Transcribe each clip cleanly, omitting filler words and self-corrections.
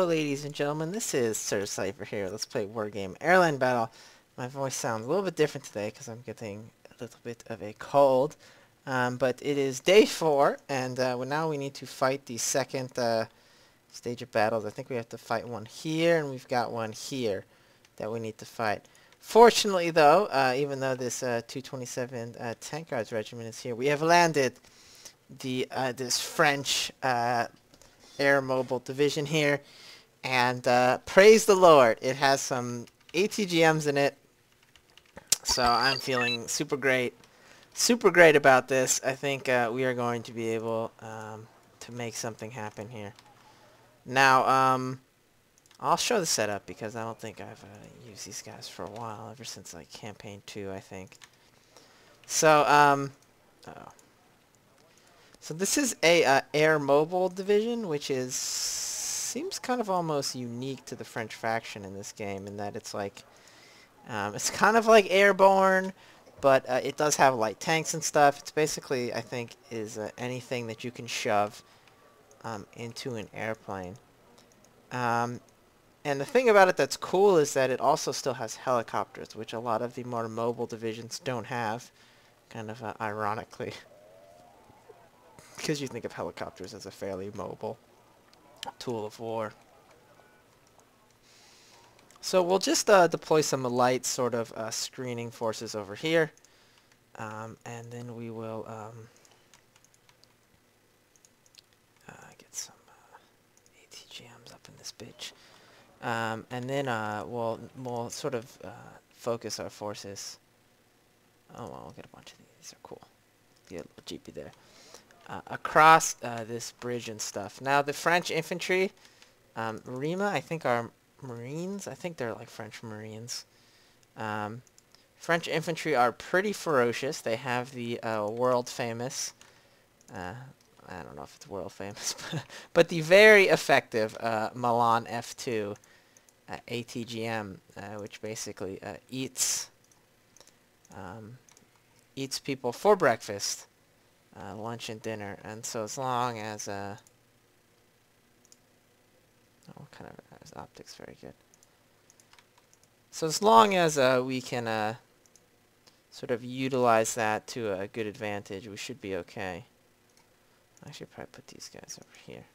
ladies and gentlemen, this is Sir Cypher here. Let's play Wargame Airland Battle. My voice sounds a little bit different today because I'm getting a little bit of a cold. But it is day 4, and now we need to fight the second stage of battles. I think we have to fight one here, and we've got one here that we need to fight. Fortunately, though, even though this 227 Tank Guards Regiment is here, we have landed the this French air mobile division here, and praise the Lord, it has some ATGMs in it, so I'm feeling super great about this. I think we are going to be able to make something happen here. Now, I'll show the setup because I don't think I've used these guys for a while, ever since like campaign 2, I think. So, so this is a air mobile division, which seems kind of almost unique to the French faction in this game, in that it's like it's kind of like airborne, but it does have light tanks and stuff. It's basically, I think, is anything that you can shove into an airplane. And the thing about it that's cool is that it also still has helicopters, which a lot of the more mobile divisions don't have, kind of ironically. Because you think of helicopters as a fairly mobile tool of war. So we'll just deploy some light sort of screening forces over here. And then we will get some ATGMs up in this bitch. And then we'll sort of focus our forces. Oh, well, we'll get a bunch of these. These are cool. Get a little jeepy there. Across this bridge and stuff. Now, the French infantry, Rima, I think, are Marines. I think they're like French Marines. French infantry are pretty ferocious. They have the world famous, I don't know if it's world famous, but the very effective Milan F2 ATGM, which basically eats people for breakfast, lunch and dinner. And so as long as oh, kind of his optics very good. So as long as we can sort of utilize that to a good advantage, we should be okay. I should probably put these guys over here.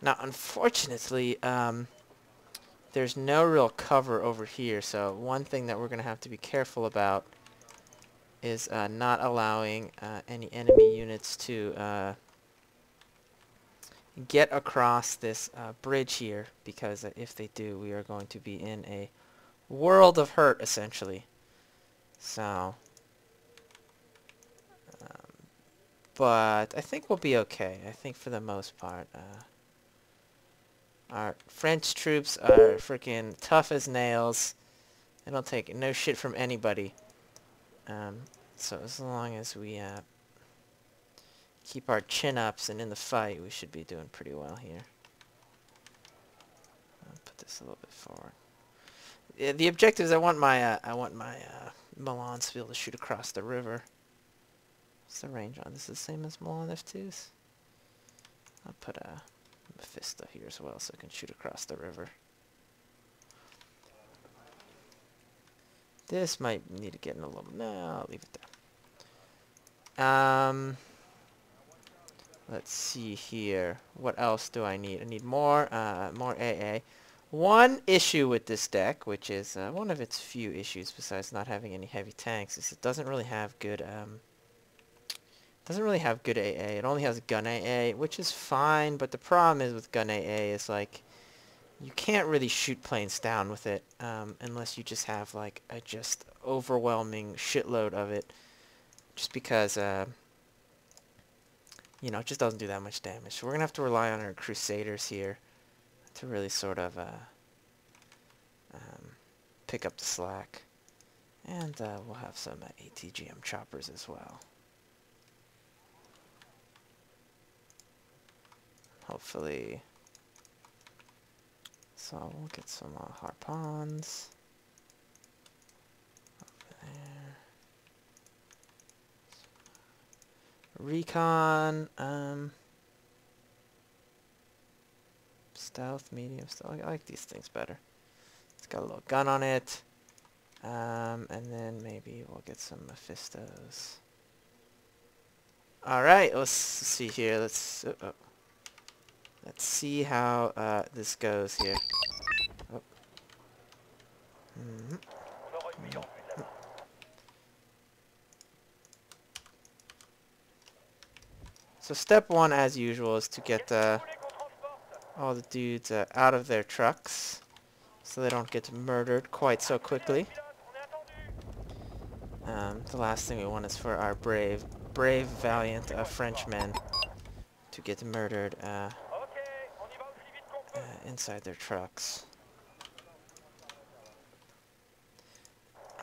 Now, unfortunately, there's no real cover over here, so one thing that we're going to have to be careful about is not allowing any enemy units to get across this bridge here, because if they do, we are going to be in a world of hurt, essentially. So, but I think we'll be okay. I think for the most part, our French troops are freaking tough as nails. They don't take no shit from anybody. So as long as we keep our chin-ups and in the fight, we should be doing pretty well here. I'll put this a little bit forward. The objective is I want my Milans to be able to shoot across the river. What's the range on this? Is the same as Milan F2s? I'll put a Mephisto here as well, so it can shoot across the river. This might need to get in a little... No, I'll leave it there. Let's see here. What else do I need? I need more AA. One issue with this deck, which is one of its few issues besides not having any heavy tanks, is it doesn't really have good AA. It only has gun AA, which is fine, but the problem is with gun AA is like you can't really shoot planes down with it unless you just have like a just overwhelming shitload of it, just because you know, it just doesn't do that much damage. So we're gonna have to rely on our Crusaders here to really sort of pick up the slack, and we'll have some ATGM choppers as well. Hopefully. So we'll get some harpoons over there. Recon. Stealth, medium, stealth. I like these things better. It's got a little gun on it. And then maybe we'll get some Mephistos. Alright, let's see here. Let's see how this goes here. Oh. Mm-hmm. So step one, as usual, is to get all the dudes out of their trucks so they don't get murdered quite so quickly. The last thing we want is for our brave, valiant Frenchmen to get murdered inside their trucks.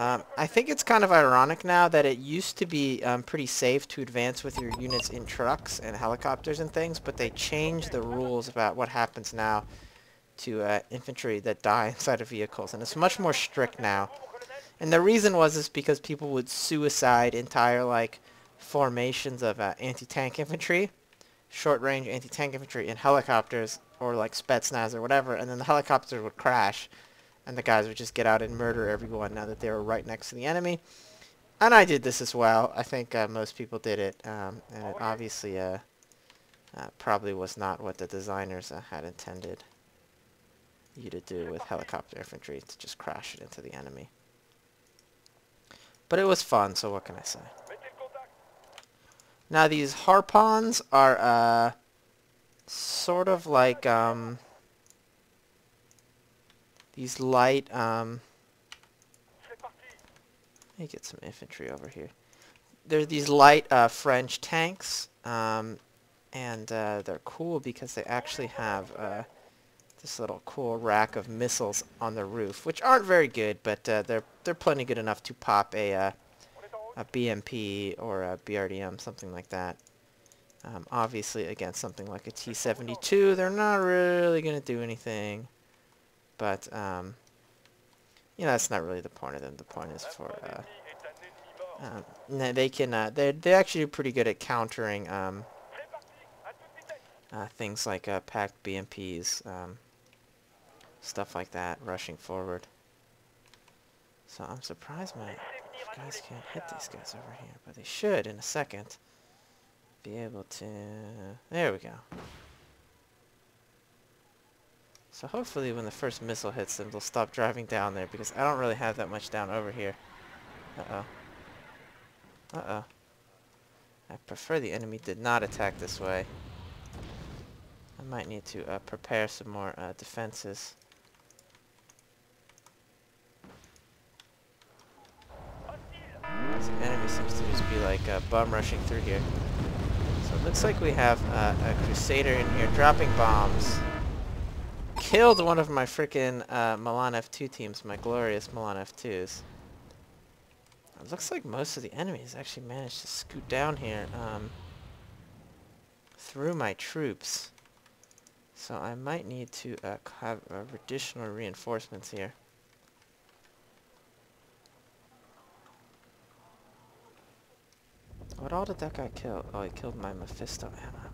I think it's kind of ironic now that it used to be pretty safe to advance with your units in trucks and helicopters and things, but they changed the rules about what happens now to infantry that die inside of vehicles, and it's much more strict now. And the reason is because people would suicide entire like formations of anti-tank infantry, short-range anti-tank infantry in helicopters or like Spetsnaz or whatever, and then the helicopters would crash. And the guys would just get out and murder everyone now that they were right next to the enemy. And I did this as well. I think most people did it. And it obviously probably was not what the designers had intended you to do with helicopter infantry, to just crash it into the enemy. But it was fun, so what can I say? Now these harpons are sort of like... these light, let me get some infantry over here. They're these light French tanks, and they're cool because they actually have this little cool rack of missiles on the roof, which aren't very good, but they're plenty good enough to pop a BMP or a BRDM, something like that. Obviously, against something like a T-72, they're not really going to do anything. But, you know, that's not really the point of them. The point is for, they can, they're actually pretty good at countering, things like, packed BMPs, stuff like that, rushing forward. So I'm surprised my guys can't hit these guys over here, but they should, in a second, be able to, there we go. So hopefully when the first missile hits them, they'll stop driving down there, because I don't really have that much down over here. Uh-oh. Uh-oh. I prefer the enemy did not attack this way. I might need to prepare some more defenses. The enemy seems to just be like bum rushing through here. So it looks like we have a Crusader in here dropping bombs. Killed one of my frickin' Milan F2 teams, my glorious Milan F2s. It looks like most of the enemies actually managed to scoot down here through my troops. So I might need to have additional reinforcements here. What all did that guy kill? Oh, he killed my Mephisto ammo.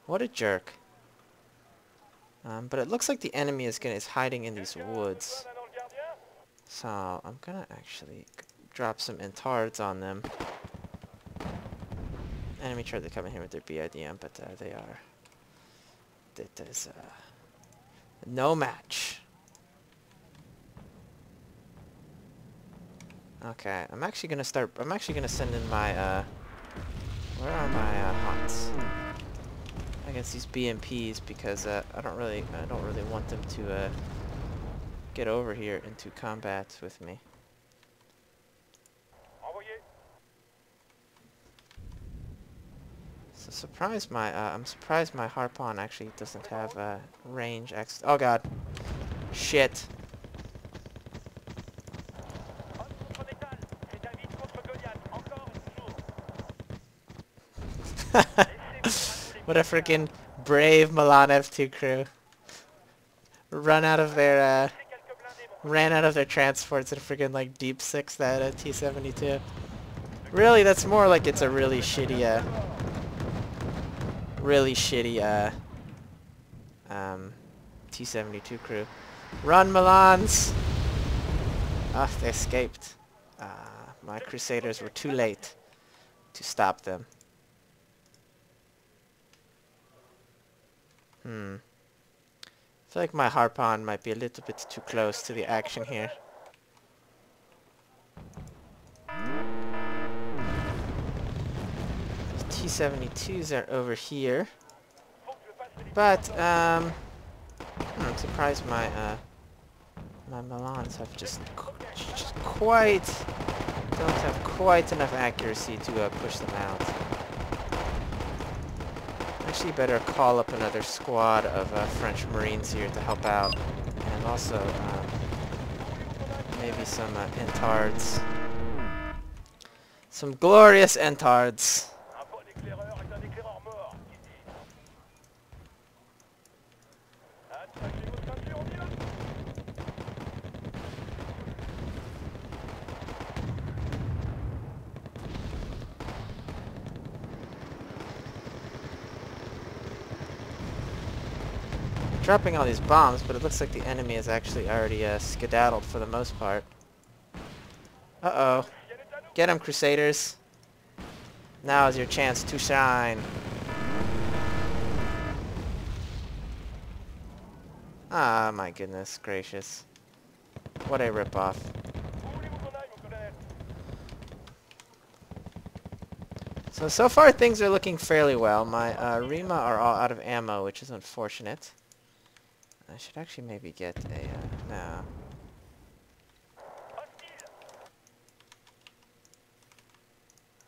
What a jerk. But it looks like the enemy is hiding in these woods. So I'm gonna actually drop some intards on them. Enemy tried to come in here with their BIDM, but they are. That is no match. Okay, I'm actually gonna send in my where are my HOTS? Against these BMPs, because I don't really want them to get over here into combat with me. So I'm surprised my Harpon actually doesn't have range X. Oh god, shit. What a freaking brave Milan F2 crew. Ran out of their transports and freaking like deep six that T-72. Really, that's more like it's a really shitty T-72 crew. Run, Milans! Ah, they escaped. My Crusaders were too late to stop them. I feel like my Harpon might be a little bit too close to the action here. T-72s are over here. But, I'm surprised my Milans have just quite... don't have quite enough accuracy to push them out. Actually better call up another squad of French Marines here to help out. And also, maybe some entards. Some glorious entards. Dropping all these bombs, but it looks like the enemy is actually already skedaddled for the most part. Uh-oh. Get him, Crusaders. Now is your chance to shine. Ah, my goodness gracious. What a ripoff. So far things are looking fairly well. My Rima are all out of ammo, which is unfortunate. I should actually maybe get a, no.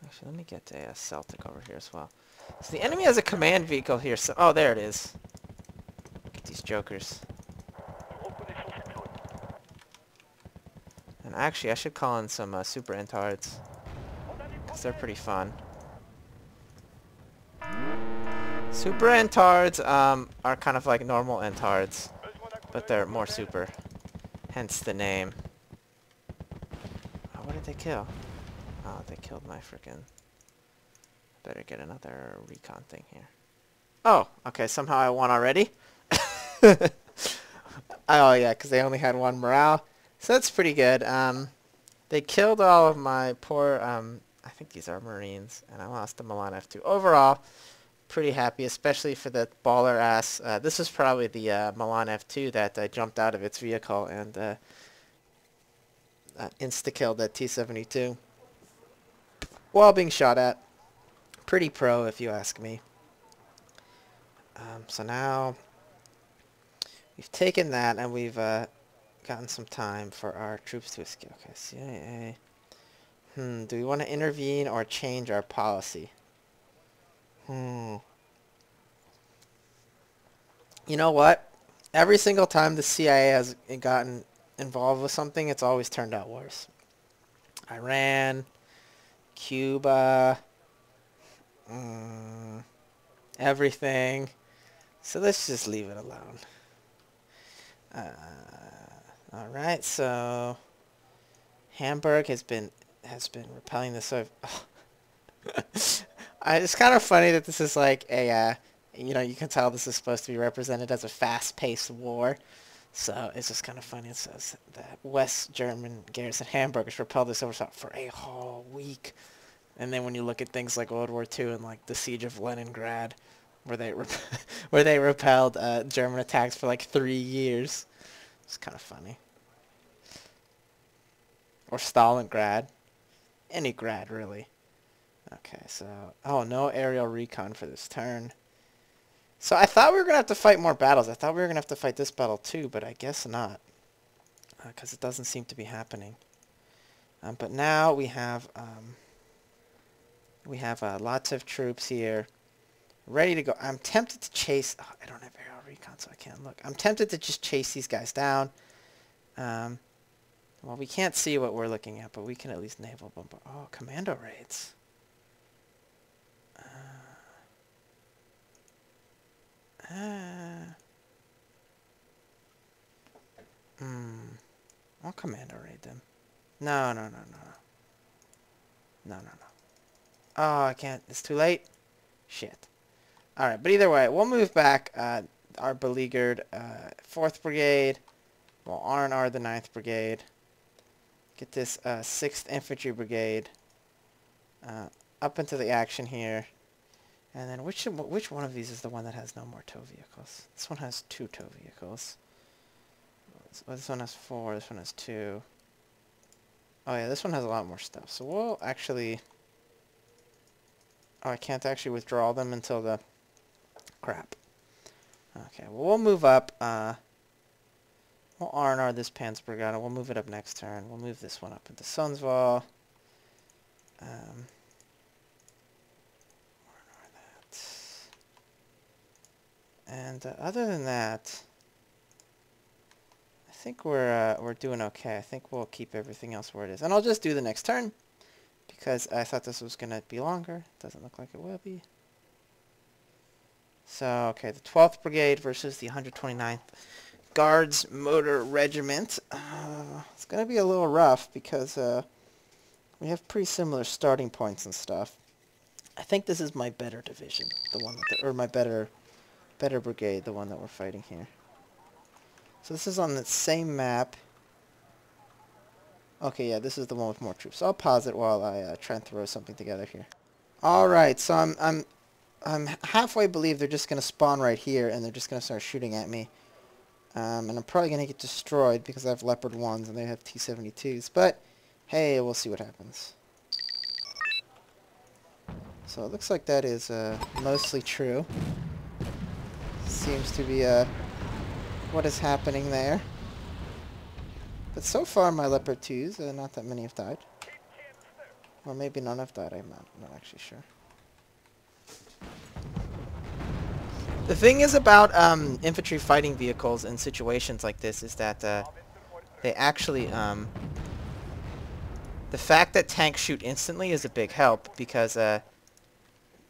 Actually, let me get a Celtic over here as well. So the enemy has a command vehicle here, so, oh, there it is. Get these jokers. And actually, I should call in some super entards, because they're pretty fun. Super entards are kind of like normal entards, but they're more super. Hence the name. Oh, what did they kill? Oh, they killed my frickin'... Better get another recon thing here. Oh, okay, somehow I won already. Oh yeah, because they only had one morale. So that's pretty good. They killed all of my poor, I think these are Marines, and I lost the Milan F2. Overall, pretty happy, especially for the baller ass. This was probably the Milan F2 that jumped out of its vehicle and insta-killed that T-72 while being shot at. Pretty pro, if you ask me. So now we've taken that and we've gotten some time for our troops to escape. Okay, CIA. Do we want to intervene or change our policy? You know what? Every single time the CIA has gotten involved with something, it's always turned out worse. Iran, Cuba, everything. So let's just leave it alone. Alright, so Hamburg has been repelling this sort of... it's kind of funny that this is like a, you know, you can tell this is supposed to be represented as a fast-paced war. So it's just kind of funny. It says that West German garrison Hamburg has repelled this overshot for a whole week. And then when you look at things like World War II and like the siege of Leningrad, where they repelled German attacks for like 3 years, it's kind of funny. Or Stalingrad, any grad really. Okay, so oh, no aerial recon for this turn. So I thought we were gonna have to fight more battles. I thought we were gonna have to fight this battle too, but I guess not, because it doesn't seem to be happening. But now we have lots of troops here, ready to go. I'm tempted to chase... Oh, I don't have aerial recon, so I can't look. I'm tempted to just chase these guys down. Well, we can't see what we're looking at, but we can at least naval bombard. Oh, commando raids. I'll commando raid them. No. No. Oh, I can't. It's too late. Shit. Alright, but either way, we'll move back. our beleaguered 4th Brigade. We'll R&R the 9th Brigade. Get this 6th Infantry Brigade up into the action here. And then which one of these is the one that has no more tow vehicles? This one has 2 tow vehicles. This one has 4, this one has 2. Oh yeah, this one has a lot more stuff. So we'll actually... Oh, I can't actually withdraw them until the... Crap. Okay, well we'll move up. We'll R&R this Panzerbrigade. We'll move it up next turn. We'll move this one up into Sundsvall. R&R that. And other than that, I think we're doing okay. I think we'll keep everything else where it is. And I'll just do the next turn, because I thought this was going to be longer. Doesn't look like it will be. So, okay, the 12th Brigade versus the 129th Guards Motor Regiment. It's going to be a little rough because we have pretty similar starting points and stuff. I think this is my better division, the one that, or my better brigade, the one that we're fighting here. So this is on the same map. Okay, yeah, this is the one with more troops. So I'll pause it while I try and throw something together here. All right, so I'm halfway believe they're just going to spawn right here, and they're just going to start shooting at me. And I'm probably going to get destroyed because I have Leopard 1s and they have T-72s. But, hey, we'll see what happens. So it looks like that is mostly true. Seems to be what is happening there. But so far, my Leopard 2s, not that many have died. Or maybe none have died, I'm not actually sure. The thing is about infantry fighting vehicles in situations like this is that they actually... the fact that tanks shoot instantly is a big help because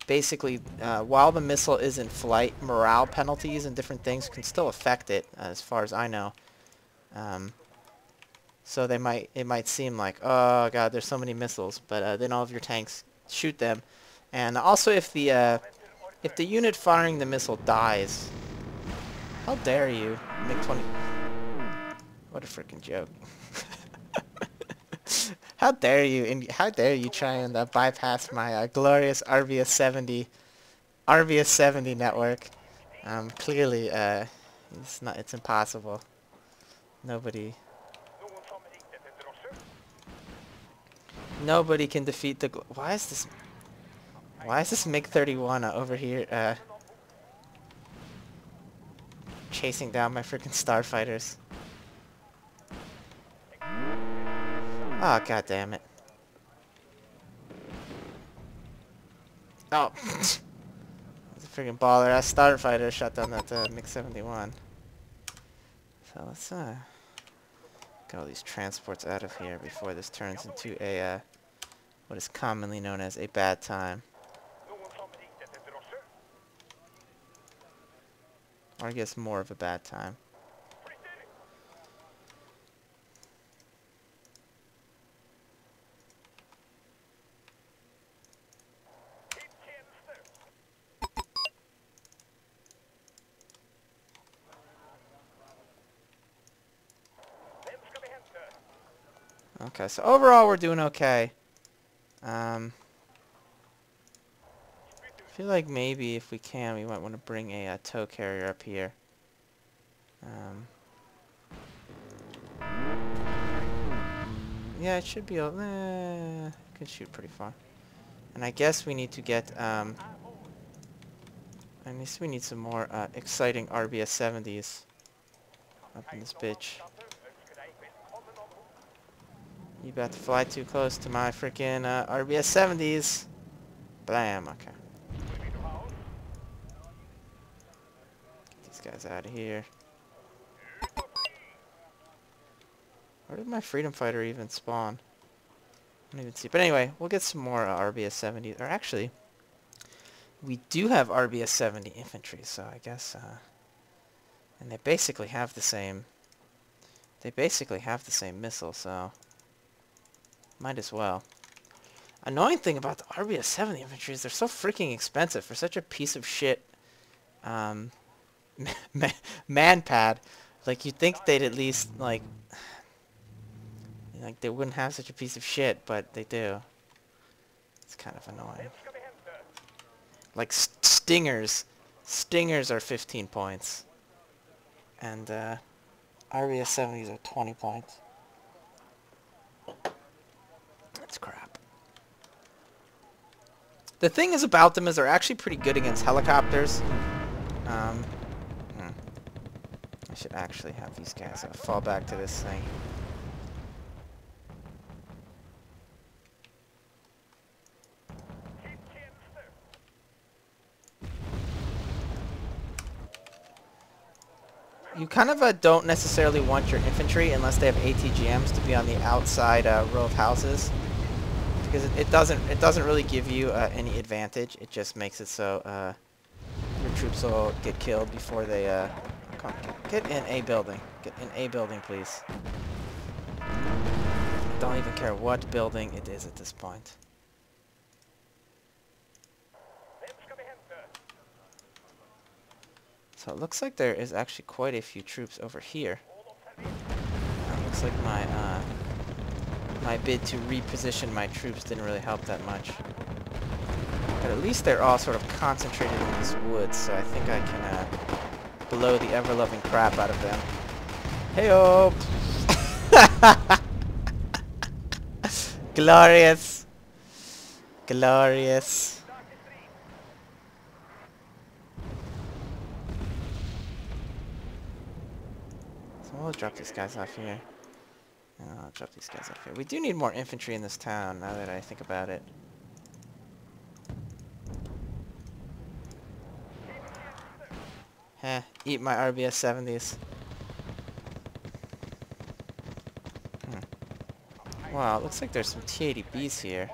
basically while the missile is in flight, morale penalties and different things can still affect it, as far as I know. So it might seem like, oh god, there's so many missiles, but then all of your tanks shoot them. And also if the unit firing the missile dies, how dare you, MiG-20... What a freaking joke. How dare you try and bypass my glorious RBS-70 network. Clearly, it's impossible. Nobody can defeat the... Why is this MiG-31 over here chasing down my freaking starfighters? Oh, god damn it. Oh. That's a freaking baller. That starfighter shot down that MiG-71. So let's get all these transports out of here before this turns into a what is commonly known as a bad time. Or I guess more of a bad time. Okay, so overall we're doing okay. I feel like maybe if we can, we might want to bring a tow carrier up here. Yeah, it should be. It could shoot pretty far. And I guess we need to get. I guess we need some more exciting RBS-70s up in this bitch. You about to fly too close to my freaking RBS-70s. Blam. Okay. Get these guys out of here. Where did my freedom fighter even spawn? I don't even see. But anyway, we'll get some more RBS-70s. Or actually, we do have RBS-70 infantry, so I guess. And they basically have the same. They basically have the same missile, so might as well. Annoying thing about the RBS-70 infantry is they're so freaking expensive for such a piece of shit manpad. Like, you'd think they'd at least, like they wouldn't have such a piece of shit, but they do. It's kind of annoying. Like, stingers. Stingers are 15 points. And, RBS 70s are 20 points. That's crap. The thing is about them is they're actually pretty good against helicopters. I should actually have these guys fall back to this thing. You kind of don't necessarily want your infantry unless they have ATGMs to be on the outside row of houses, because it doesn't really give you any advantage. It just makes it so your troops will get killed before they come. Get in a building. Get in a building, please. I don't even care what building it is at this point. So it looks like there is actually quite a few troops over here. Looks like my bid to reposition my troops didn't really help that much. But at least they're all sort of concentrated in these woods, so I think I can blow the ever-loving crap out of them. Hey-oh! Glorious! Glorious! We'll drop these guys off here. I'll drop these guys off here. We do need more infantry in this town, now that I think about it. Heh, eat my RBS 70s. Wow, it looks like there's some T-80Bs here.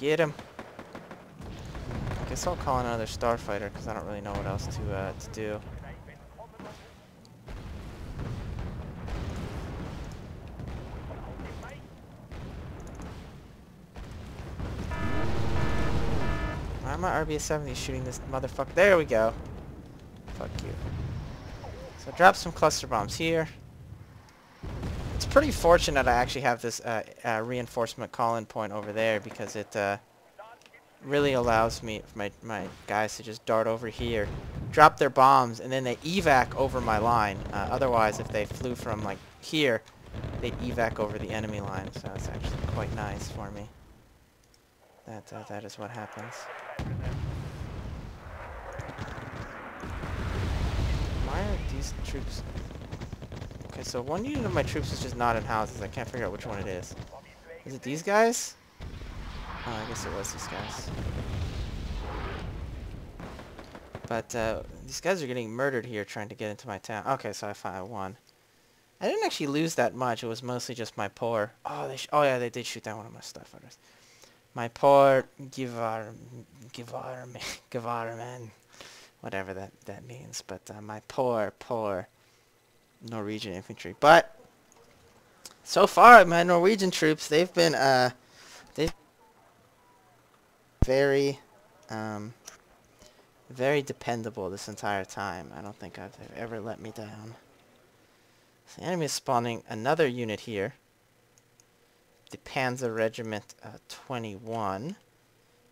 Get him. I guess I'll call in another starfighter because I don't really know what else to do. Why am my RBS-70 shooting this motherfucker? There we go. Fuck you. So drop some cluster bombs here. It's pretty fortunate I actually have this reinforcement call-in point over there, because it really allows me, my guys to just dart over here, drop their bombs, and then they evac over my line. Otherwise, if they flew from like here, they'd evac over the enemy line. So it's actually quite nice for me. That is what happens. Why are these troops? Okay, so one unit of my troops is just not in houses. I can't figure out which one it is. Is it these guys? Oh, I guess it was these guys. But these guys are getting murdered here trying to get into my town. Okay, so I won. I didn't actually lose that much. It was mostly just my poor... Oh, yeah, they did shoot down one of my starfighters. My poor Gevarmen. Whatever that means. But my poor Norwegian infantry. But so far, my Norwegian troops, they've been very very dependable this entire time. I don't think they've ever let me down. So the enemy is spawning another unit here. The Panzer Regiment 21.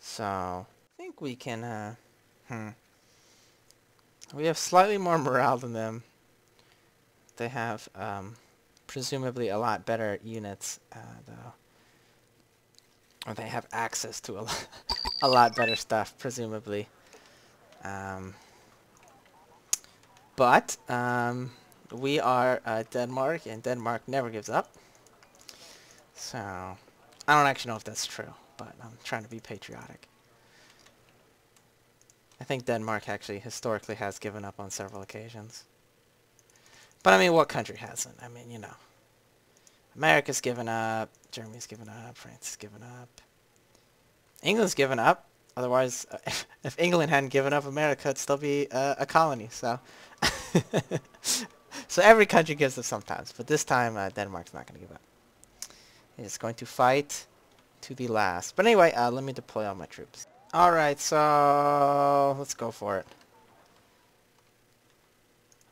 So I think we can we have slightly more morale than them. They have presumably a lot better units though. Or they have access to a lot better stuff, presumably. But we are Denmark, and Denmark never gives up. So I don't actually know if that's true, but I'm trying to be patriotic. I think Denmark actually historically has given up on several occasions. But I mean, what country hasn't? I mean, you know. America's given up, Germany's given up, France has given up. England's given up. Otherwise, if England hadn't given up, America would still be a colony. So, so every country gives up sometimes. But this time, Denmark's not going to give up. It's going to fight to the last. But anyway, let me deploy all my troops. Alright, so let's go for it.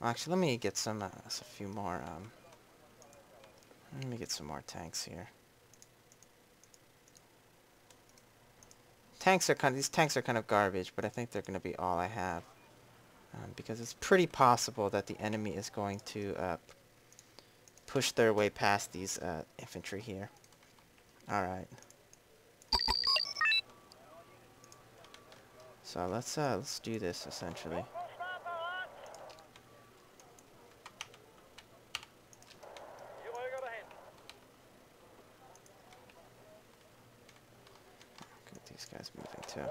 Actually, let me get some, a few more, let me get some more tanks here. These tanks are kind of garbage, but I think they're going to be all I have. Because it's pretty possible that the enemy is going to push their way past these infantry here. Alright. So let's do this essentially. Get these guys moving too.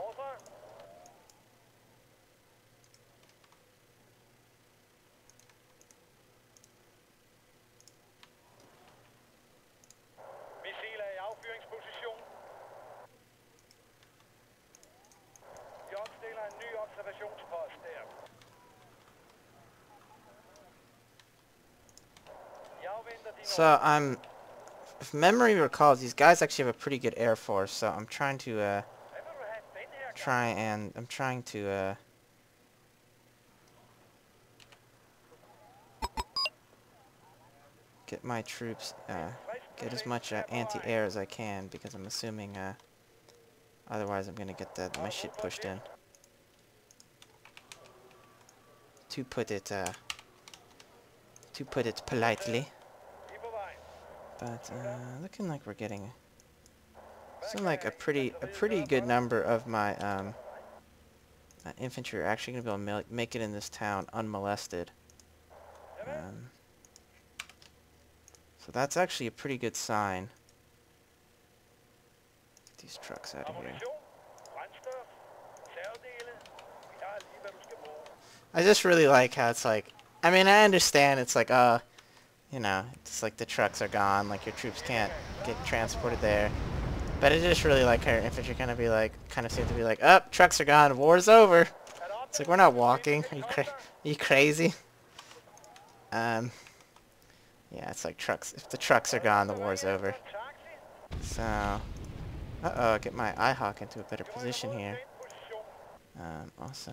So if memory recalls, these guys actually have a pretty good air force. So I'm trying to get my troops get as much anti-air as I can, because I'm assuming otherwise I'm gonna get my shit pushed in. To put it politely. But looking like we're getting like a pretty good number of my infantry are actually gonna be able to make it in this town unmolested. So that's actually a pretty good sign. Get these trucks out of here. I just really like how it's like, I mean, I understand it's like, you know, it's like the trucks are gone, like your troops can't get transported there. But I just really like how your infantry kind of seem to be like, oh, trucks are gone, war's over. It's like, we're not walking. Are you crazy? Yeah, it's like trucks. If the trucks are gone, the war's over. So, uh-oh, get my IHawk into a better position here. Also,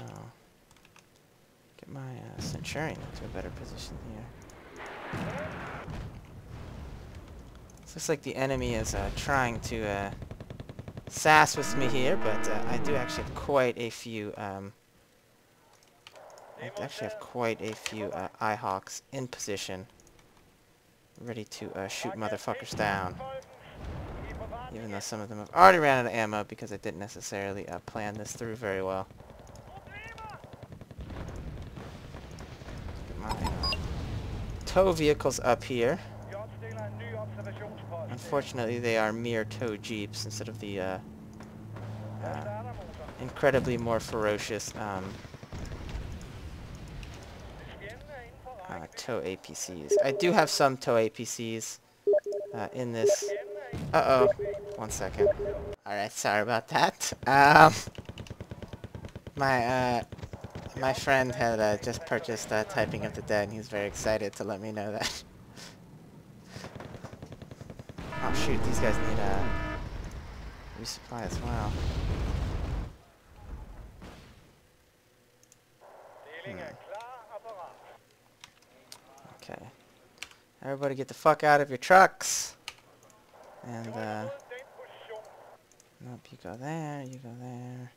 get my Centurion into a better position here. Looks like the enemy is trying to sass with me here, but I do actually have quite a few IHawks in position, ready to shoot motherfuckers down. Even though some of them have already ran out of ammo because I didn't necessarily plan this through very well. Get my tow vehicles up here. Unfortunately, they are mere tow jeeps instead of the incredibly more ferocious tow APCs. I do have some tow APCs in this. Uh-oh. 1 second. Alright, sorry about that. My friend had just purchased Typing of the Dead, and he's very excited to let me know that. Oh shoot, these guys need resupply as well. Okay. Everybody get the fuck out of your trucks. And nope, you go there, you go there.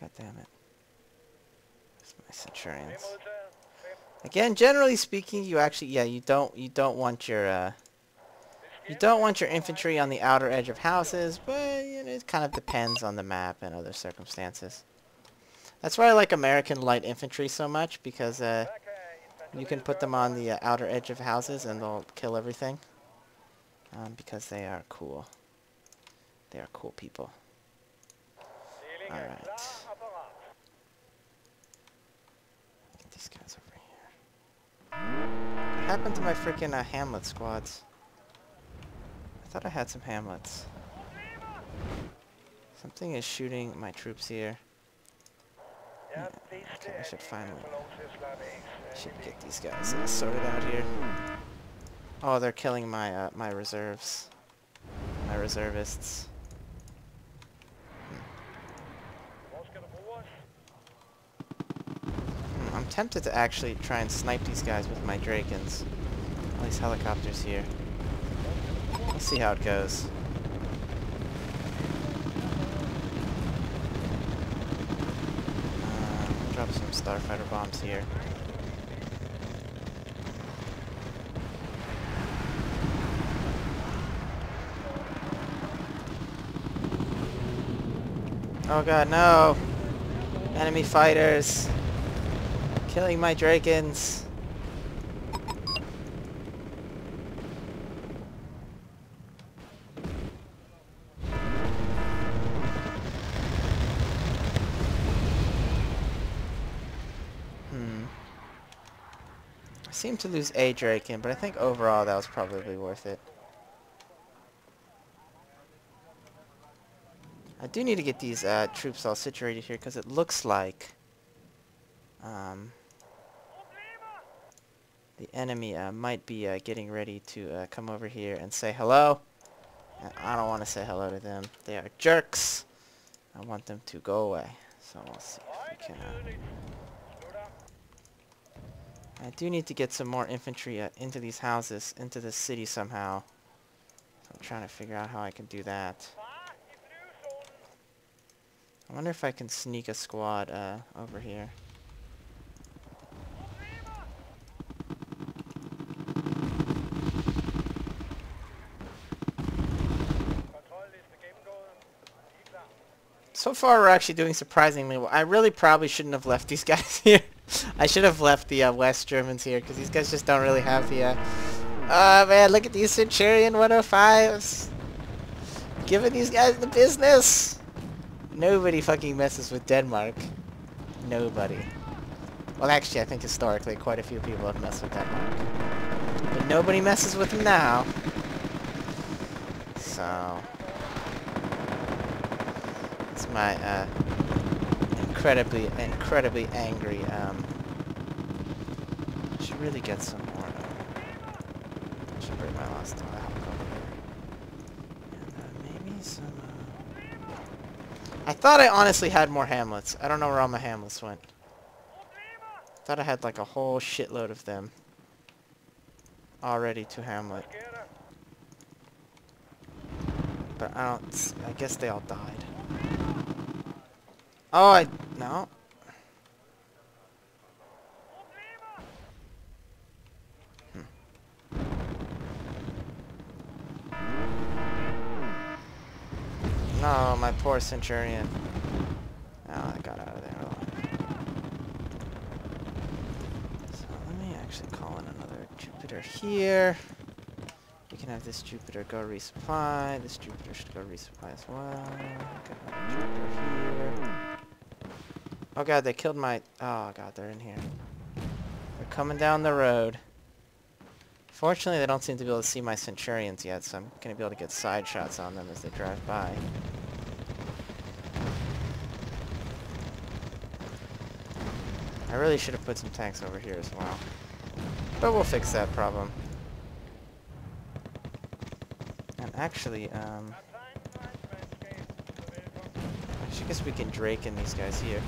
God damn it. There's my Centurions. Again, generally speaking, you actually, yeah, you don't want your infantry on the outer edge of houses, but you know, it kind of depends on the map and other circumstances. That's why I like American light infantry so much, because you can put them on the outer edge of houses and they'll kill everything. Because they are cool. They are cool people. Alright. Get these guys over here. What happened to my freaking Hamlet squads? I thought I had some Hamlets. Something is shooting my troops here. Okay, I should finally get these guys sorted out here. Oh, they're killing my my reserves, my reservists. I'm tempted to actually try and snipe these guys with my Drakens. All these helicopters here. We'll see how it goes. Drop some starfighter bombs here. Oh god, no! Enemy fighters! Killing my Drakens! I seem to lose a Draken, but I think overall that was probably worth it. I do need to get these troops all situated here because it looks like the enemy might be getting ready to come over here and say hello. And I don't want to say hello to them. They are jerks. I want them to go away. So we'll see if we can... I do need to get some more infantry into these houses, into the city somehow. So I'm trying to figure out how I can do that. I wonder if I can sneak a squad over here. So far we're actually doing surprisingly well. I really probably shouldn't have left these guys here. I should have left the West Germans here because these guys just don't really have the... Oh man, look at these Centurion 105s. Giving these guys the business. Nobody fucking messes with Denmark. Nobody. Well, actually, I think historically quite a few people have messed with Denmark. But nobody messes with them now. So... it's my incredibly angry. I should really get some more. I should bring my last helicopter. And maybe some. I thought I honestly had more Hamlets. I don't know where all my Hamlets went. I thought I had like a whole shitload of them already to Hamlet. But I don't. I guess they all died. Oh, no. No, my poor Centurion. Oh, I got out of there. So let me actually call in another Jupiter here. We can have this Jupiter go resupply. This Jupiter should go resupply as well. Got another Jupiter here. Oh god, they killed my... Oh god, they're in here. They're coming down the road. Fortunately, they don't seem to be able to see my Centurions yet, so I'm going to be able to get side shots on them as they drive by. I really should have put some tanks over here as well. But we'll fix that problem. And actually, I guess we can Drake in these guys here.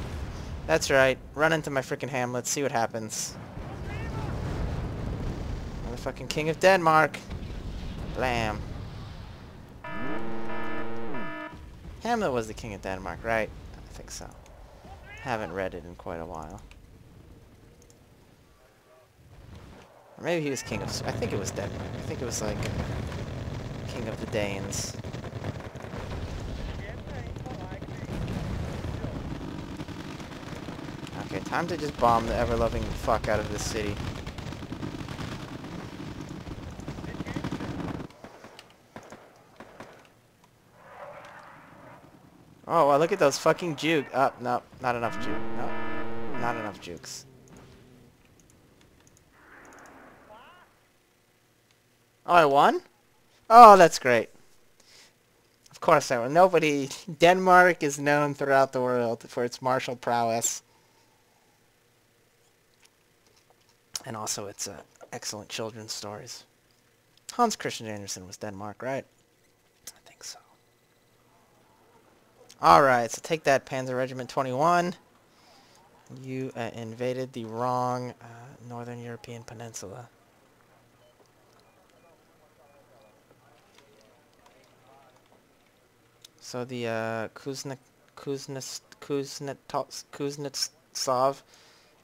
That's right. Run into my frickin' Hamlet, see what happens. Motherfucking King of Denmark. Blam. Hamlet was the King of Denmark, right? I think so. Haven't read it in quite a while. Or maybe he was King of... I think it was Denmark. I think it was like King of the Danes. Okay, time to just bomb the ever-loving fuck out of this city. Oh, well, look at those fucking jukes. Oh, no, not enough juke. No, not enough jukes. Oh, I won? Oh, that's great. Of course I won. Nobody... Denmark is known throughout the world for its martial prowess. And also it's excellent children's stories. Hans Christian Andersen was Denmark, right? I think so. Alright, so take that, Panzer Regiment 21. You invaded the wrong northern European peninsula. So the Kuznetsov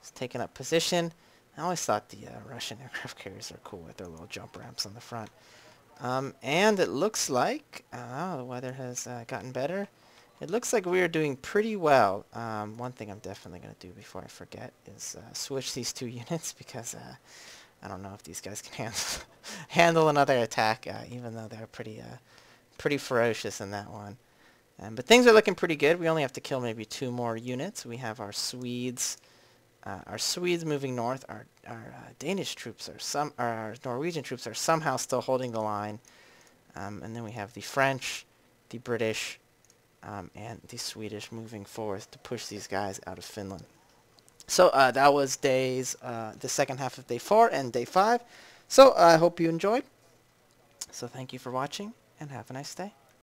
is taking up position. I always thought the Russian aircraft carriers are cool with their little jump ramps on the front. And it looks like the weather has gotten better. It looks like we are doing pretty well. One thing I'm definitely going to do before I forget is switch these two units because I don't know if these guys can handle another attack, even though they're pretty ferocious in that one. But things are looking pretty good. We only have to kill maybe 2 more units. We have our Swedes moving north. Our Danish troops our Norwegian troops are somehow still holding the line. And then we have the French, the British, and the Swedish moving forth to push these guys out of Finland. So that was the second half of day 4 and day 5. So I hope you enjoyed. So thank you for watching and have a nice day.